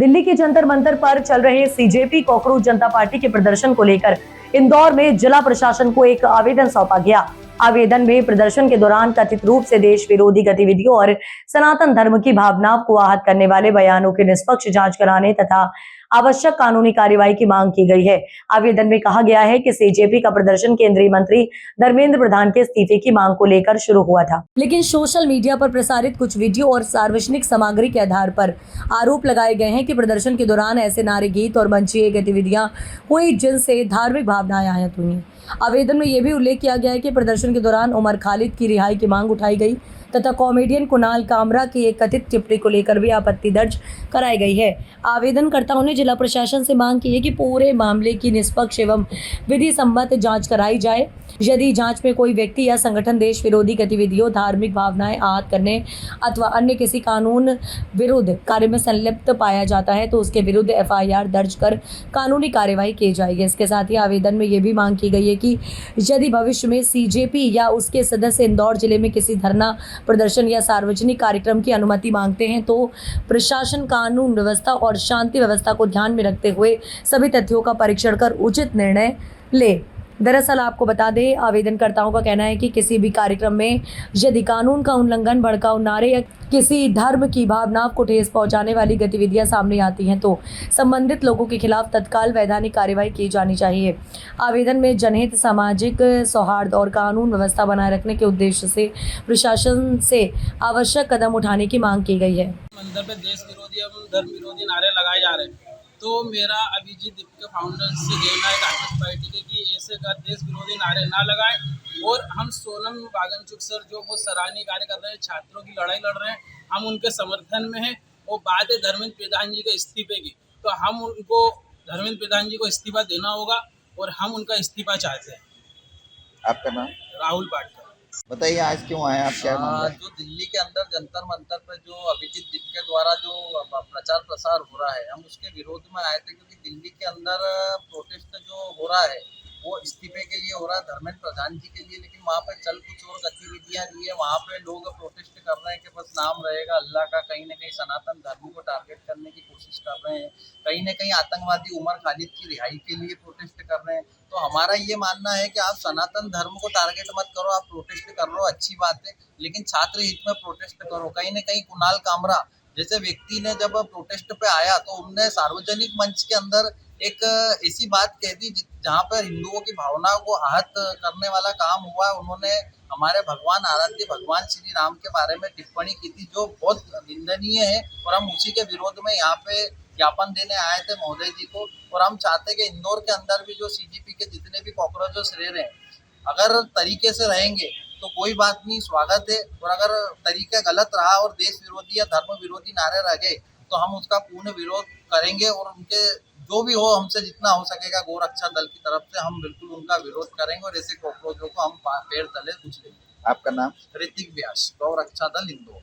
दिल्ली के जंतर मंतर पर चल रहे सीजेपी कॉकरोच जनता पार्टी के प्रदर्शन को लेकर इंदौर में जिला प्रशासन को एक आवेदन सौंपा गया। आवेदन में प्रदर्शन के दौरान कथित रूप से देश विरोधी गतिविधियों और सनातन धर्म की भावनाओं को आहत करने वाले बयानों की निष्पक्ष जांच कराने तथा आवश्यक कानूनी कार्रवाई की मांग की गई है। आवेदन में कहा गया है कि सीजेपी का प्रदर्शन केंद्रीय मंत्री धर्मेंद्र प्रधान के इस्तीफे की मांग को लेकर शुरू हुआ था, लेकिन सोशल मीडिया पर प्रसारित कुछ वीडियो और सार्वजनिक सामग्री के आधार पर आरोप लगाए गए हैं कि प्रदर्शन के दौरान ऐसे नारे, गीत और मंचीय गतिविधियां हुई जिनसे धार्मिक भावनाएं आहत हुई। आवेदन में यह भी उल्लेख किया गया है कि प्रदर्शन के दौरान उमर खालिद की रिहाई की मांग उठाई गई तथा कॉमेडियन कुणाल कामरा की एक कथित टिप्पणी को लेकर भी आपत्ति दर्ज कराई गई है। आवेदनकर्ताओं ने जिला प्रशासन से मांग की है कि पूरे मामले की निष्पक्ष एवं विधि सम्मत जांच कराई जाए। यदि जांच में कोई व्यक्ति या संगठन देश विरोधी गतिविधियों, धार्मिक भावनाएं आहत करने अथवा अन्य किसी कानून विरुद्ध कार्य में संलिप्त पाया जाता है तो उसके विरुद्ध FIR दर्ज कर कानूनी कार्यवाही की जाएगी। इसके साथ ही आवेदन में यह भी मांग की गई है कि यदि भविष्य में सीजेपी या उसके सदस्य इंदौर जिले में किसी धरना, प्रदर्शन या सार्वजनिक कार्यक्रम की अनुमति मांगते हैं तो प्रशासन कानून व्यवस्था और शांति व्यवस्था को ध्यान में रखते हुए सभी तथ्यों का परीक्षण कर उचित निर्णय ले। दरअसल आपको बता दें, आवेदनकर्ताओं का कहना है कि किसी भी कार्यक्रम में यदि कानून का उल्लंघन, भड़काऊ नारे या किसी धर्म की भावनाओं को ठेस पहुंचाने वाली गतिविधियां सामने आती हैं तो संबंधित लोगों के खिलाफ तत्काल वैधानिक कार्रवाई की जानी चाहिए। आवेदन में जनहित, सामाजिक सौहार्द और कानून व्यवस्था बनाए रखने के उद्देश्य से प्रशासन से आवश्यक कदम उठाने की मांग की गई है। मंदिर पे देश विरोधी एवं धर्म विरोधी नारे लगाए जा रहे हैं, तो मेरा अभिजीत दीप के फाउंडर से कहना है कांग्रेस पार्टी के कि ऐसे का देश विरोधी नारे ना लगाएं। और हम सोनम वांगचुक सर जो वो सराहनीय कार्य कर रहे हैं, छात्रों की लड़ाई लड़ रहे हैं, हम उनके समर्थन में हैं। और बात है धर्मेंद्र प्रधान जी के इस्तीफे की, तो हम उनको धर्मेंद्र प्रधान जी को इस्तीफा देना होगा और हम उनका इस्तीफा चाहते हैं। आपका नाम? राहुल पाटकर। बताइए आज क्यों आए आप, क्या मामला? जो दिल्ली के अंदर जंतर मंतर पर जो अभिजीत दीप के द्वारा जो प्रचार प्रसार हो रहा है, हम उसके विरोध में आए थे क्योंकि दिल्ली के अंदर प्रोटेस्ट जो हो रहा है वो इस्तीफे के लिए हो रहा है, धर्मेंद्र प्रधान जी के लिए। लेकिन वहाँ पे चल कुछ और गतिविधियाँ रही है। वहाँ पे लोग प्रोटेस्ट कर रहे हैं कि बस नाम रहेगा अल्लाह का, कहीं ना कहीं सनातन धर्म को टारगेट करने की कोशिश कर रहे हैं, कहीं ना कहीं आतंकवादी उमर खालिद की रिहाई के लिए प्रोटेस्ट कर रहे हैं। तो हमारा ये मानना है कि आप सनातन धर्म को टारगेट मत करो, आप प्रोटेस्ट कर रहे हो, अच्छी बात है, लेकिन छात्र हित में प्रोटेस्ट करो। कहीं ना कहीं कुणाल कामरा जैसे व्यक्ति ने जब प्रोटेस्ट पे आया तो उनने सार्वजनिक मंच के अंदर एक ऐसी बात कह दी जहाँ पर हिंदुओं की भावनाओं को आहत करने वाला काम हुआ। उन्होंने हमारे भगवान, आराध्य भगवान श्री राम के बारे में टिप्पणी की थी जो बहुत निंदनीय है, और हम उसी के विरोध में यहाँ पे ज्ञापन देने आए थे महोदय जी को। और हम चाहते हैं कि इंदौर के अंदर भी जो सीजीपी के जितने भी कॉकरोचेस रह रहे हैं, अगर तरीके से रहेंगे तो कोई बात नहीं, स्वागत है। और अगर तरीका गलत रहा और देश विरोधी या धर्म विरोधी नारे रह गए तो हम उसका पूर्ण विरोध करेंगे और उनके जो भी हो हमसे जितना हो सकेगा गोरक्षा दल की तरफ से हम बिल्कुल उनका विरोध करेंगे और ऐसे कॉकरोचों को हम पैर तले कुचलेंगे। आपका नाम? ऋतिक व्यास, गौ रक्षा दल इंदौर।